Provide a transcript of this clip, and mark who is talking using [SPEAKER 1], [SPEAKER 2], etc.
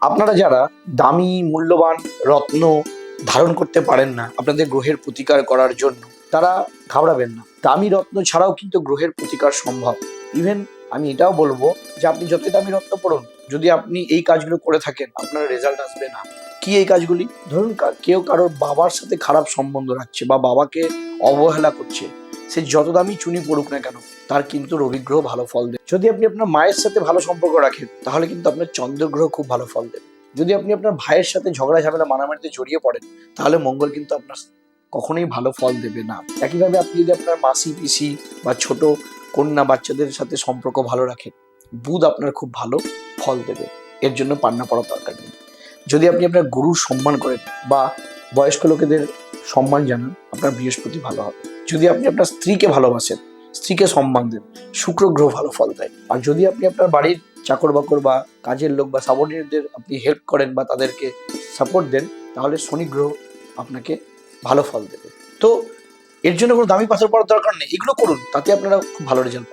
[SPEAKER 1] আপনারা যারা দামি মূল্যবান রত্ন ধারণ করতে পারেন না আপনাদের গ্রহের প্রতিকার করার জন্য, তারা ঘাবড়াবেন না। দামি রত্ন ছাড়াও কিন্তু গ্রহের প্রতিকার সম্ভব। ইভেন আমি এটাও বলবো যে আপনি যতই দামি রত্ন পড়ুন, যদি আপনি এই কাজগুলো করে থাকেন আপনার রেজাল্ট আসবে না। কি এই কাজগুলি? ধরুন কেউ কারোর বাবার সাথে খারাপ সম্বন্ধ রাখছে বা বাবাকে অবহেলা করছে, সে যত দামি চুনি পড়ুক না কেন তার কিন্তু রবিগ্রহ ভালো ফল দেবে। যদি আপনি আপনার মায়ের সাথে ভালো সম্পর্ক রাখেন তাহলে কিন্তু আপনার চন্দ্রগ্রহ খুব ভালো ফল দেবে। যদি আপনি আপনার ভাইয়ের সাথে ঝগড়া ঝামেলা মারামারিতে জড়িয়ে পড়েন তাহলে মঙ্গল কিন্তু আপনার কখনোই ভালো ফল দেবে না। একইভাবে আপনি যদি আপনার মাসি পিসি বা ছোট কন্যা বাচ্চাদের সাথে সম্পর্ক ভালো রাখেন, বুধ আপনার খুব ভালো ফল দেবে। এর জন্য পান্না পড়ার দরকার নেই। যদি আপনি আপনার গুরুর সম্মান করেন বা বয়স্ক লোকেদের সম্মান জানান, আপনার বৃহস্পতি ভালো হবে। যদি আপনি আপনার স্ত্রীকে ভালোবাসেন, স্ত্রীকে সম্মান দেন, শুক্র গ্রহ ভালো ফল দেয়। আর যদি আপনি আপনার বাড়ির চাকর বাকর বা কাজের লোক বা সাবঅর্ডিনেটদের আপনি হেল্প করেন বা তাদেরকে সাপোর্ট দেন, তাহলে শনি গ্রহ আপনাকে ভালো ফল দেবে। তো এর জন্য কোনো দামি পাথর পড়ার দরকার নেই, এগুলো করুন, তাতে আপনারা খুব ভালো রেজাল্ট পাবেন।